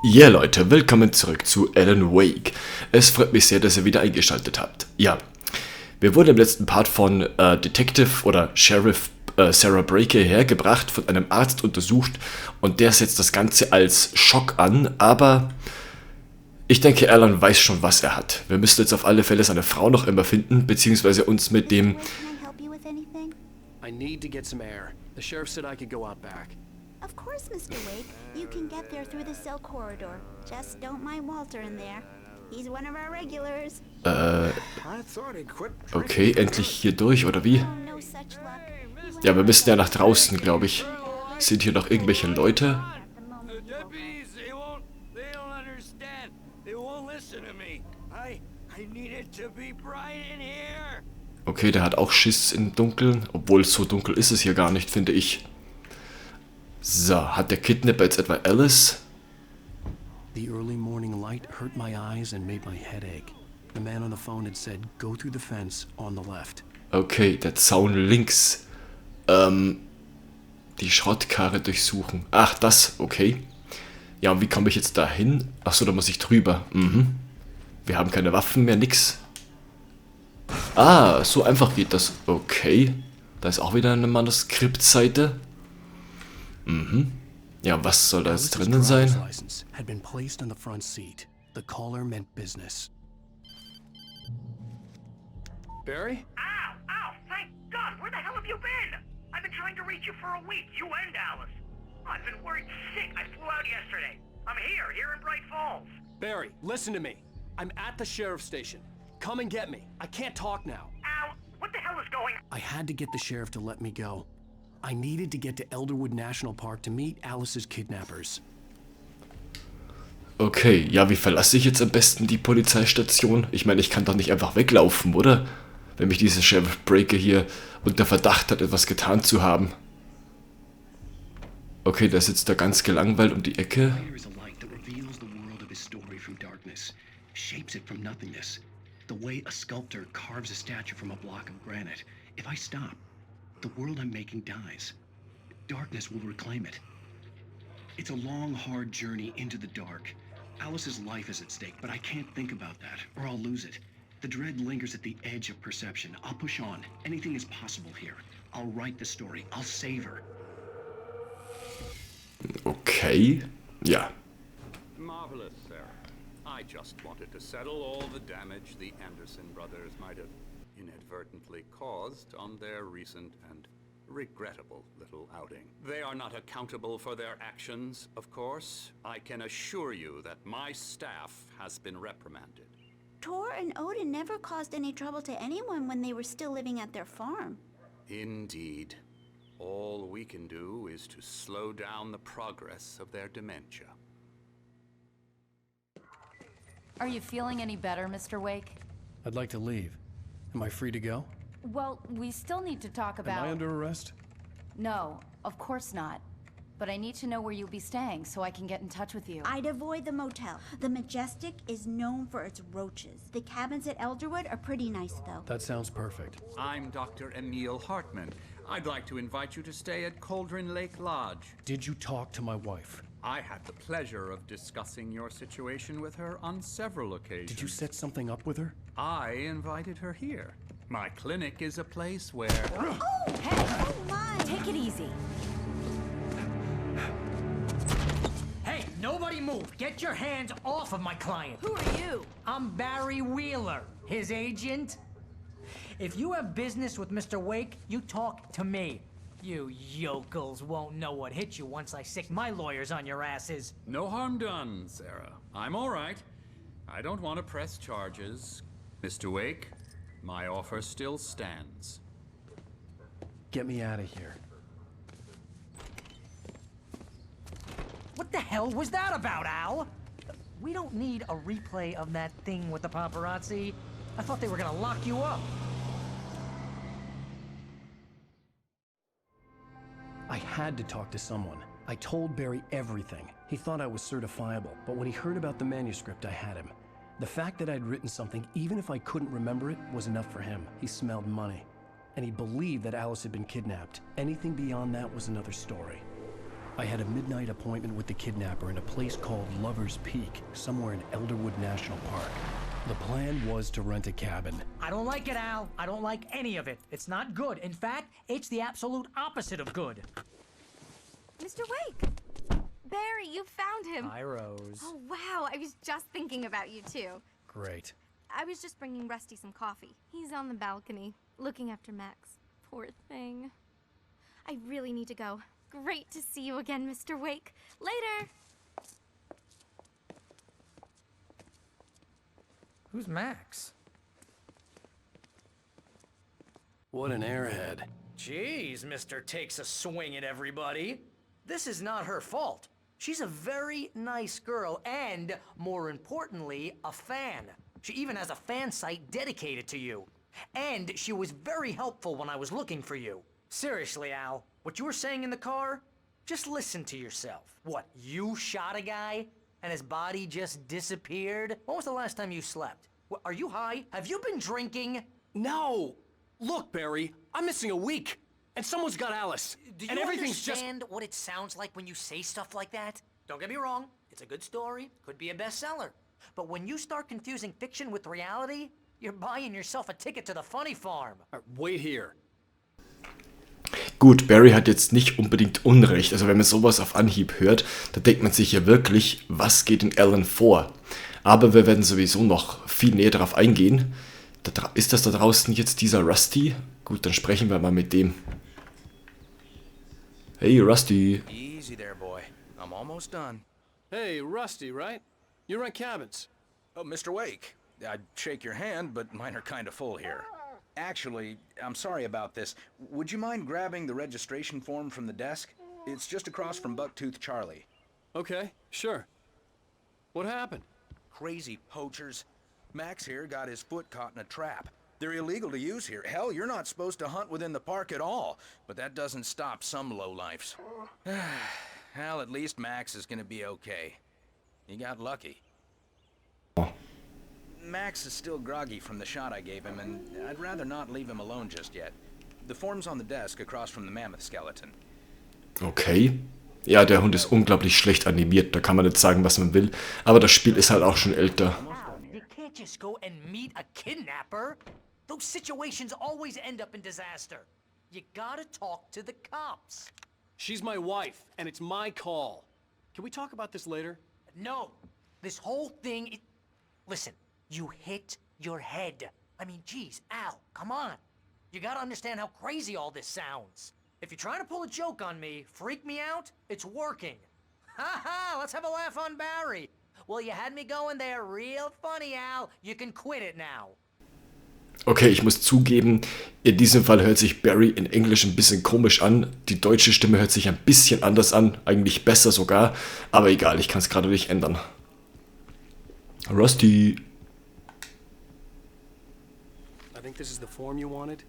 Ja Leute, willkommen zurück zu Alan Wake. Es freut mich sehr, dass ihr wieder eingeschaltet habt. Ja, wir wurden im letzten Part von Detective oder Sheriff Sarah Baker hergebracht, von einem Arzt untersucht und der setzt das Ganze als Schock an, aber ich denke, Alan weiß schon, was er hat. Wir müssen jetzt auf alle Fälle seine Frau noch immer finden, beziehungsweise uns mit dem... I need to get some air. The sheriff said I could go out back. Of course, Mr. Wake. You can get there through the cell corridor. Just don't mind Walter in there. He's one of our regulars. Okay, endlich hier durch, oder wie? No such luck. Ja, wir müssen ja nach draußen, glaube ich. Sind hier noch irgendwelche Leute? Okay, der hat auch Schiss im Dunkeln. Obwohl, so dunkel ist es hier gar nicht, finde ich. So, hat der Kidnapper jetzt etwa Alice? The early morning light hurt my eyes and made my head ache. The man on the phone had said, go through the fence on the left. Okay, der Zaun links. Die Schrottkarre durchsuchen. Ach, das, okay. Ja, und wie komme ich jetzt da hin? Achso, da muss ich drüber. Mhm. Wir haben keine Waffen mehr, nix. Ah, so einfach geht das. Okay. Da ist auch wieder eine Manuskriptseite. Mhm. Ja, was soll da jetzt drinnen sein? Had been placed in the front seat. The caller meant business. Barry? Ow! Ow! Thank God! Where the hell have you been? I've been trying to reach you for a week, you and Alice. I've been worried sick. I flew out yesterday. I'm here in Brightfalls. Barry, listen to me. I'm at the sheriff's station. Come and get me. I can't talk now. Ow! What the hell is going on? I had to get the sheriff to let me go. I needed to get to Elderwood National Park to meet Alice's kidnappers. Okay, ja, wie verlasse ich jetzt am besten die Polizeistation? Ich meine, ich kann doch nicht einfach weglaufen, oder? Wenn mich dieser Sheriff Baker hier unter Verdacht hat, etwas getan zu haben. Okay, der sitzt da ganz gelangweilt um die Ecke. Shapes it from nothingness, the way a sculptor carves a statue from a block of granite. If I stop, the world I'm making dies. Darkness will reclaim it. It's a long, hard journey into the dark. Alice's life is at stake, but I can't think about that, or I'll lose it. The dread lingers at the edge of perception. I'll push on. Anything is possible here. I'll write the story. I'll save her. Okay, ja. Marvelous, Sarah. I just wanted to settle all the damage the Anderson brothers might have inadvertently caused on their recent and regrettable little outing. They are not accountable for their actions, of course. I can assure you that my staff has been reprimanded. Tor and Odin never caused any trouble to anyone when they were still living at their farm. Indeed. All we can do is to slow down the progress of their dementia. Are you feeling any better, Mr. Wake? I'd like to leave. Am I free to go? Well, we still need to talk about... Am I under arrest? No, of course not. But I need to know where you'll be staying so I can get in touch with you. I'd avoid the motel. The Majestic is known for its roaches. The cabins at Elderwood are pretty nice, though. That sounds perfect. I'm Dr. Emil Hartman. I'd like to invite you to stay at Cauldron Lake Lodge. Did you talk to my wife? I had the pleasure of discussing your situation with her on several occasions. Did you set something up with her? I invited her here. My clinic is a place where... Oh, hey! Oh, my! Take it easy. Hey, nobody move! Get your hands off of my client! Who are you? I'm Barry Wheeler, his agent. If you have business with Mr. Wake, you talk to me. You yokels won't know what hit you once I sick my lawyers on your asses. No harm done, Sarah. I'm all right. I don't want to press charges. Mr. Wake, my offer still stands. Get me out of here. What the hell was that about, Al? We don't need a replay of that thing with the paparazzi. I thought they were gonna lock you up. I had to talk to someone. I told Barry everything. He thought I was certifiable, but when he heard about the manuscript, I had him. The fact that I'd written something, even if I couldn't remember it, was enough for him. He smelled money. And he believed that Alice had been kidnapped. Anything beyond that was another story. I had a midnight appointment with the kidnapper in a place called Lover's Peak, somewhere in Elderwood National Park. The plan was to rent a cabin. I don't like it, Al. I don't like any of it. It's not good. In fact, it's the absolute opposite of good. Mr. Wake! Barry, you found him! Hi, Rose. Oh, wow. I was just thinking about you, too. Great. I was just bringing Rusty some coffee. He's on the balcony, looking after Max. Poor thing. I really need to go. Great to see you again, Mr. Wake. Later! Who's Max? What an airhead. Jeez, Mr. Takes a swing at everybody. This is not her fault. She's a very nice girl and, more importantly, a fan. She even has a fan site dedicated to you. And she was very helpful when I was looking for you. Seriously, Al, what you were saying in the car? Just listen to yourself. What, you shot a guy and his body just disappeared? When was the last time you slept? What, are you high? Have you been drinking? No! Look, Barry, I'm missing a week. And someone's got Alice. Do and you everything's understand what it sounds like when you say stuff like that? Don't get me wrong, it's a good story, could be a bestseller. But when you start confusing fiction with reality, you're buying yourself a ticket to the funny farm. Wait here. Gut, Barry hat jetzt nicht unbedingt Unrecht. Also wenn man sowas auf Anhieb hört, da denkt man sich ja wirklich, was geht in Alan vor? Aber wir werden sowieso noch viel näher darauf eingehen. Ist das da draußen jetzt dieser Rusty? Gut, dann sprechen wir mal mit dem. Hey, Rusty. Easy there, boy. I'm almost done. Hey, Rusty, right? You rent cabins. Oh, Mr. Wake. I'd shake your hand, but mine are kind of full here. Actually, I'm sorry about this. Would you mind grabbing the registration form from the desk? It's just across from Bucktooth Charlie. Okay, sure. What happened? Crazy poachers. Max here got his foot caught in a trap. They're illegal to use here. Hell, you're not supposed to hunt within the park at all. But that doesn't stop some lowlifes. Well, at least Max is gonna be okay. He got lucky. Max is still groggy from the shot I gave him, and I'd rather not leave him alone just yet. The form's on the desk across from the mammoth skeleton. Okay. Ja, der Hund ist unglaublich schlecht animiert, da kann man nicht sagen, was man will. Aber das Spiel ist halt auch schon älter. You can't just go and meet a kidnapper. Those situations always end up in disaster. You gotta talk to the cops. She's my wife, and it's my call. Can we talk about this later? No, this whole thing Listen, you hit your head. I mean, geez, Al, come on. You gotta understand how crazy all this sounds. If you're trying to pull a joke on me, freak me out, it's working. Ha ha, let's have a laugh on Barry. Well, you had me going there real funny, Al. You can quit it now. Okay, ich muss zugeben, in diesem Fall hört sich Barry in Englisch ein bisschen komisch an. Die deutsche Stimme hört sich ein bisschen anders an, eigentlich besser sogar. Aber egal, ich kann es gerade nicht ändern. Rusty. I think this is the form you wanted.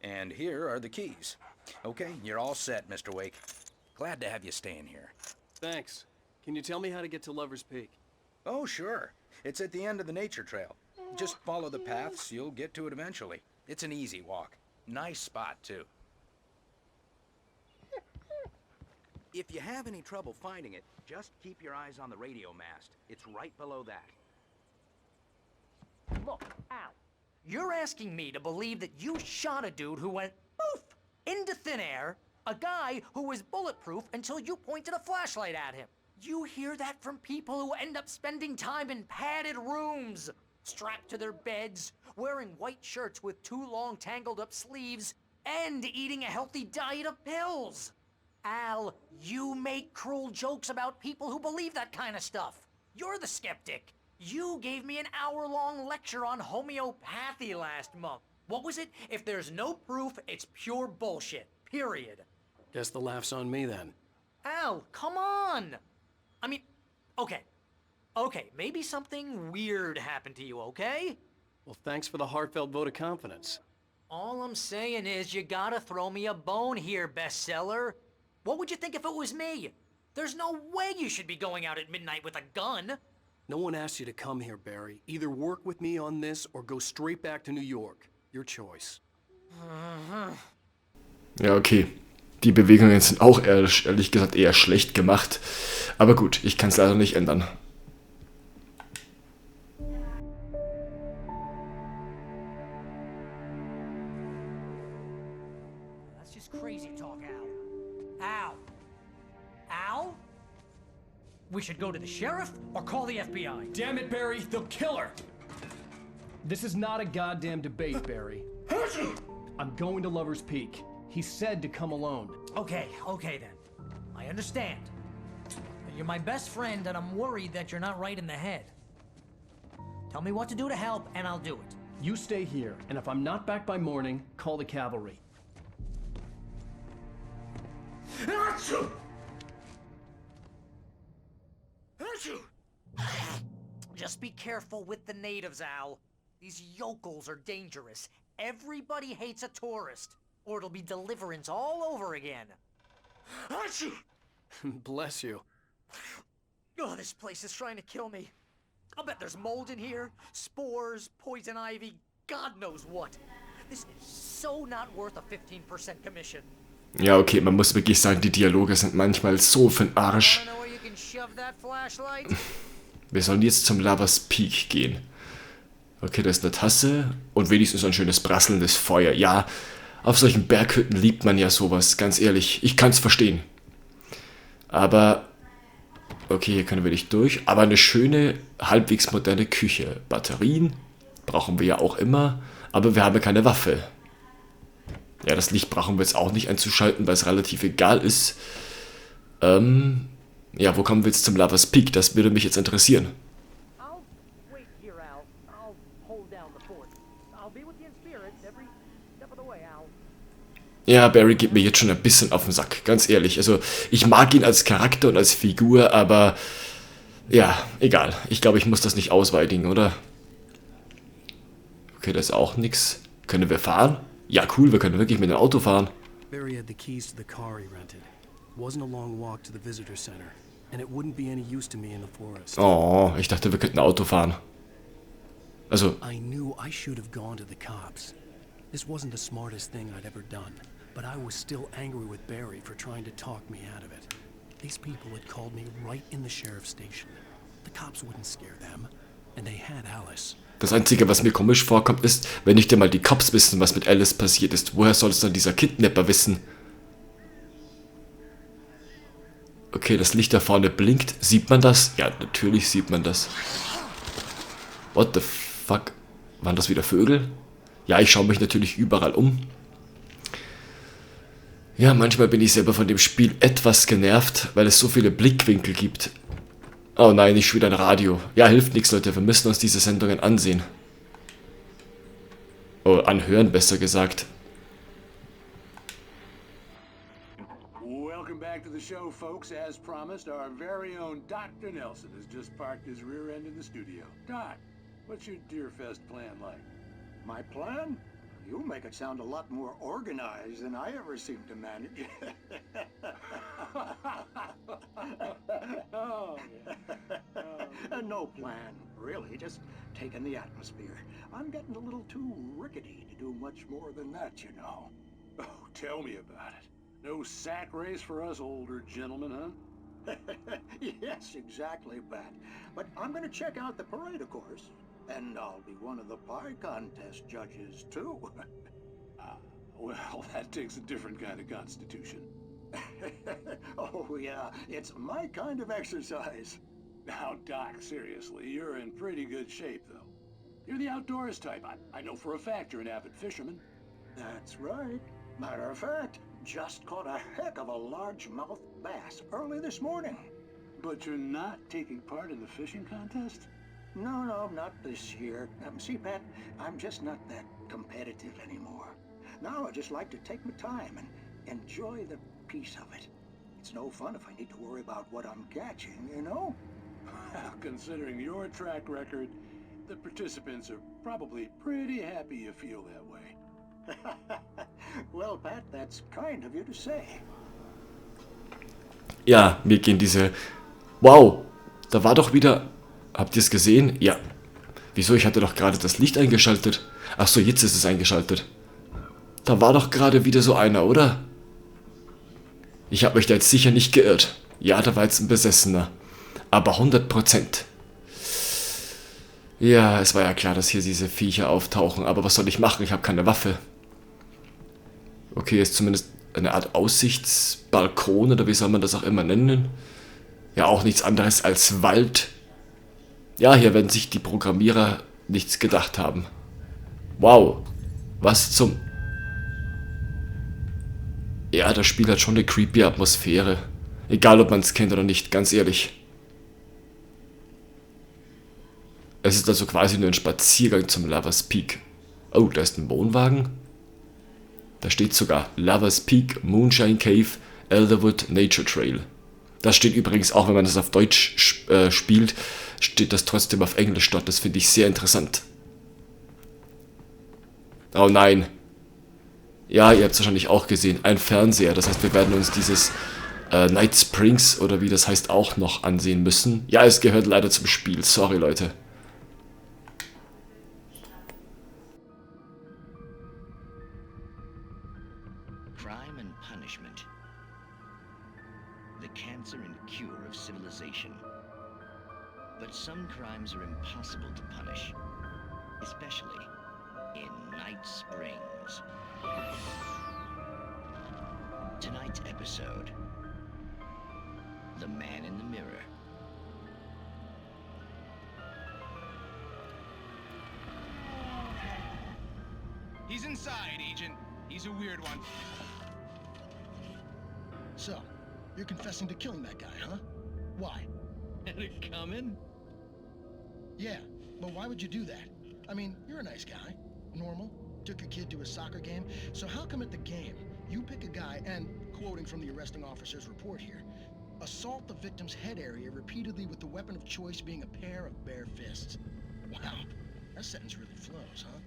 And here are the keys. Okay, you're all set, Mr. Wake. Glad to have you staying here. Thanks. Can you tell me how to get to Lover's Peak? Oh, sure. It's at the end of the nature trail. Just follow the paths, you'll get to it eventually. It's an easy walk. Nice spot, too. If you have any trouble finding it, just keep your eyes on the radio mast. It's right below that. Look, Al, you're asking me to believe that you shot a dude who went poof into thin air, a guy who was bulletproof until you pointed a flashlight at him. You hear that from people who end up spending time in padded rooms, strapped to their beds, wearing white shirts with too long tangled up sleeves, and eating a healthy diet of pills. Al, you make cruel jokes about people who believe that kind of stuff. You're the skeptic. You gave me an hour-long lecture on homeopathy last month. What was it? If there's no proof, it's pure bullshit. Period. Guess the laugh's on me then. Al, come on! I mean, okay, maybe something weird happened to you, okay? Well, thanks for the heartfelt vote of confidence. All I'm saying is you gotta throw me a bone here, bestseller. What would you think if it was me? There's no way you should be going out at midnight with a gun. No one asked you to come here, Barry. Either work with me on this or go straight back to New York. Your choice. Ja, okay. Die Bewegungen sind auch ehrlich gesagt eher schlecht gemacht. Aber gut, ich kann es leider nicht ändern. That's just crazy talk, Al. Al? Al? We should go to the sheriff or call the FBI. Damn it, Barry, they'll kill her! This is not a goddamn debate, Barry. I'm going to Lover's Peak. He said to come alone. Okay then. I understand. You're my best friend, and I'm worried that you're not right in the head. Tell me what to do to help, and I'll do it. You stay here, and if I'm not back by morning, call the cavalry. Just be careful with the natives, Al. These yokels are dangerous. Everybody hates a tourist, or it'll be deliverance all over again. Bless you. Oh, this place is trying to kill me. I'll bet there's mold in here, spores, poison ivy, God knows what. This is so not worth a 15% commission. Ja, okay, man muss wirklich sagen, die Dialoge sind manchmal so für'n Arsch. Wir sollen jetzt zum Lover's Peak gehen. Okay, da ist eine Tasse und wenigstens ein schönes prasselndes Feuer. Ja, auf solchen Berghütten liebt man ja sowas, ganz ehrlich. Ich kann's verstehen. Aber, okay, hier können wir nicht durch. Aber eine schöne, halbwegs moderne Küche. Batterien brauchen wir ja auch immer, aber wir haben ja keine Waffe. Ja, das Licht brauchen wir jetzt auch nicht einzuschalten, weil es relativ egal ist. Ja, wo kommen wir jetzt zum Lover's Peak? Das würde mich jetzt interessieren. Ja, Barry geht mir jetzt schon ein bisschen auf den Sack, ganz ehrlich. Also, ich mag ihn als Charakter und als Figur, aber ja, egal. Ich glaube, ich muss das nicht ausweitigen, oder? Okay, da ist auch nichts. Können wir fahren? Ja, cool, wir können wirklich mit dem Auto fahren. Barry had the keys to the car he rented. Wasn't a long walk to the visitor center, and it wouldn't be any use to me in the forest. Oh, ich dachte, wir könnten Auto fahren. Also, I knew I should have gone to the cops. This wasn't the smartest thing I'd ever done, but I was still angry with Barry for trying to talk me out of it. These people had called me right in the sheriff's station. The cops wouldn't scare them, and they had Alice. Das Einzige, was mir komisch vorkommt, ist, wenn nicht einmal die Cops wissen, was mit Alice passiert ist. Woher soll es dann dieser Kidnapper wissen? Okay, das Licht da vorne blinkt. Sieht man das? Ja, natürlich sieht man das. What the fuck? Waren das wieder Vögel? Ja, ich schaue mich natürlich überall um. Ja, manchmal bin ich selber von dem Spiel etwas genervt, weil es so viele Blickwinkel gibt. Oh nein, nicht schon wieder ein Radio. Ja, hilft nichts, Leute. Wir müssen uns diese Sendungen ansehen. Oh, anhören, besser gesagt. Welcome back to the show, folks. As promised, our very own Dr. Nelson has just parked his rear end in the studio. Doc, what's your Deerfest plan like? My plan? You make it sound a lot more organized than I ever seem to manage. No plan, really, just taking the atmosphere. I'm getting a little too rickety to do much more than that, you know. Oh, tell me about it. No sack race for us older gentlemen, huh? Yes, exactly, Pat. But I'm going to check out the parade, of course. And I'll be one of the pie contest judges, too. Well, that takes a different kind of constitution. Oh, yeah, it's my kind of exercise. Now, Doc, seriously, you're in pretty good shape, though. You're the outdoors type. I know for a fact you're an avid fisherman. That's right. Matter of fact, just caught a heck of a largemouth bass early this morning. But you're not taking part in the fishing contest? No, not this year. See, Pat, I'm just not that competitive anymore. Now I just like to take my time and enjoy the peace of it. It's no fun if I need to worry about what I'm catching, you know? Well, considering your track record, the participants are probably pretty happy you feel that way. Well, Pat, that's kind of you to say. Ja, mir gehen diese... Wow, da war doch wieder... Habt ihr es gesehen? Ja. Wieso? Ich hatte doch gerade das Licht eingeschaltet. Ach so, jetzt ist es eingeschaltet. Da war doch gerade wieder so einer, oder? Ich habe mich da jetzt sicher nicht geirrt. Ja, da war jetzt ein Besessener. Aber 100%. Ja, es war ja klar, dass hier diese Viecher auftauchen. Aber was soll ich machen? Ich habe keine Waffe. Okay, ist zumindest eine Art Aussichtsbalkon oder wie soll man das auch immer nennen. Ja, auch nichts anderes als Wald. Ja, hier werden sich die Programmierer nichts gedacht haben. Wow. Was zum... Ja, das Spiel hat schon eine creepy Atmosphäre. Egal, ob man es kennt oder nicht, ganz ehrlich. Es ist also quasi nur ein Spaziergang zum Lovers Peak. Oh, da ist ein Wohnwagen. Da steht sogar Lovers Peak, Moonshine Cave, Elderwood Nature Trail. Das steht übrigens auch, wenn man das auf Deutsch spielt, steht das trotzdem auf Englisch dort. Das finde ich sehr interessant. Oh nein. Ja, ihr habt es wahrscheinlich auch gesehen. Ein Fernseher. Das heißt, wir werden uns dieses Night Springs oder wie das heißt auch noch ansehen müssen. Ja, es gehört leider zum Spiel. Sorry, Leute. Crime and punishment. The cancer and cure of civilization. But some crimes are impossible to punish, especially in Night Springs. Tonight's episode: The Man in the Mirror. He's inside, Agent. He's a weird one. So, you're confessing to killing that guy, huh? Why? Had it coming? Yeah, but why would you do that? I mean, you're a nice guy. Normal. Took a kid to a soccer game. So how come at the game, you pick a guy and, quoting from the arresting officer's report here, assault the victim's head area repeatedly with the weapon of choice being a pair of bare fists? Wow, that sentence really flows, huh?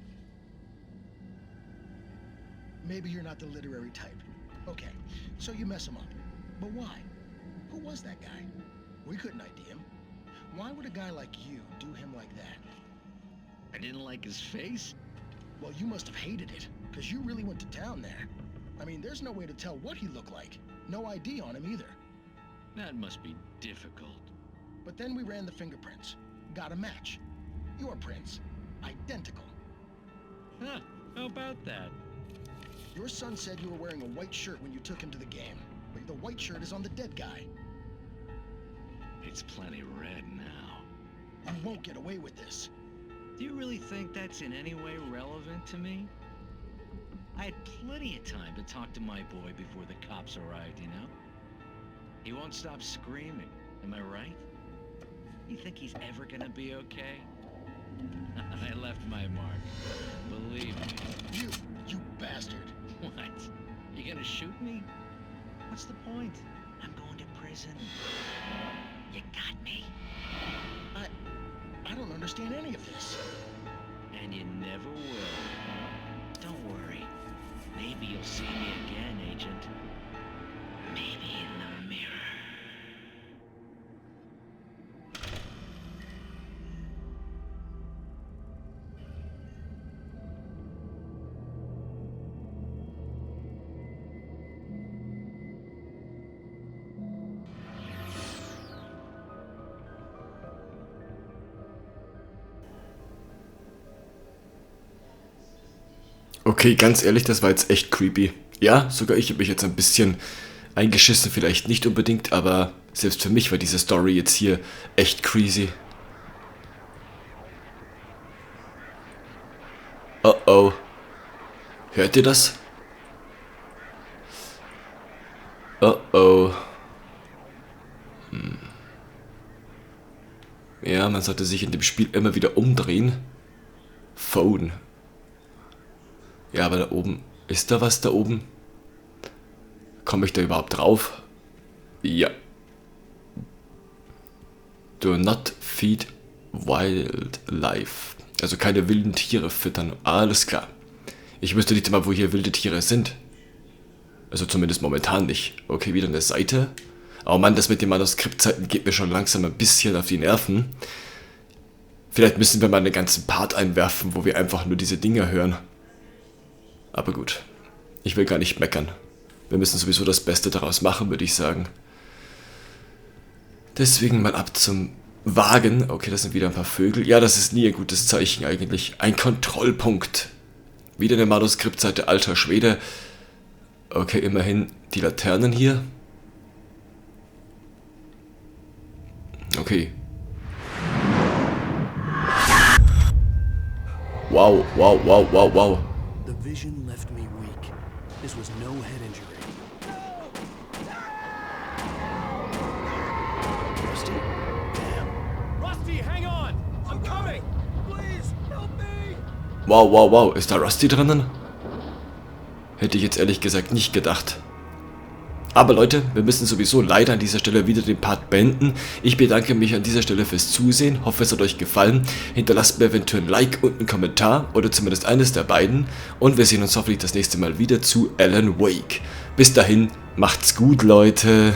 Maybe you're not the literary type. Okay, so you mess him up. But why? Who was that guy? We couldn't ID him. Why would a guy like you do him like that? I didn't like his face? Well, you must have hated it, because you really went to town there. I mean, there's no way to tell what he looked like. No ID on him either. That must be difficult. But then we ran the fingerprints. Got a match. Your prints. Identical. Huh, how about that? Your son said you were wearing a white shirt when you took him to the game. But the white shirt is on the dead guy. It's plenty red now. You won't get away with this. Do you really think that's in any way relevant to me? I had plenty of time to talk to my boy before the cops arrived, you know? He won't stop screaming, am I right? You think he's ever gonna be okay? I left my mark. Believe me. You bastard. What? You gonna shoot me? What's the point? I'm going to prison. You got me. I don't understand any of this. And you never will. Don't worry. Maybe you'll see me again, Agent. Maybe in the mirror. Okay, ganz ehrlich, das war jetzt echt creepy. Ja, sogar ich habe mich jetzt ein bisschen eingeschissen, vielleicht nicht unbedingt, aber selbst für mich war diese Story jetzt hier echt crazy. Oh oh. Hört ihr das? Oh oh. Ja, man sollte sich in dem Spiel immer wieder umdrehen. Phone. Ja, aber da oben... Ist da was da oben? Komme ich da überhaupt drauf? Ja. Do not feed wildlife. Also keine wilden Tiere füttern. Alles klar. Ich wüsste nicht immer, wo hier wilde Tiere sind. Also zumindest momentan nicht. Okay, wieder eine Seite. Oh Mann, das mit den Manuskriptzeiten geht mir schon langsam ein bisschen auf die Nerven. Vielleicht müssen wir mal einen ganzen Part einwerfen, wo wir einfach nur diese Dinge hören. Aber gut, ich will gar nicht meckern. Wir müssen sowieso das Beste daraus machen, würde ich sagen. Deswegen mal ab zum Wagen. Okay, das sind wieder ein paar Vögel. Ja, das ist nie ein gutes Zeichen eigentlich. Ein Kontrollpunkt. Wieder eine Manuskriptseite alter Schwede. Okay, immerhin die Laternen hier. Okay. Wow, wow, wow, wow, wow. The vision left me weak. This was no head injury. Rusty? Damn. Rusty, hang on! I'm coming! Please, help me! Wow, wow, wow. Ist da Rusty drinnen? Hätte ich jetzt ehrlich gesagt nicht gedacht. Aber Leute, wir müssen sowieso leider an dieser Stelle wieder den Part beenden. Ich bedanke mich an dieser Stelle fürs Zusehen, hoffe es hat euch gefallen. Hinterlasst mir eventuell ein Like und einen Kommentar oder zumindest eines der beiden. Und wir sehen uns hoffentlich das nächste Mal wieder zu Alan Wake. Bis dahin, macht's gut, Leute.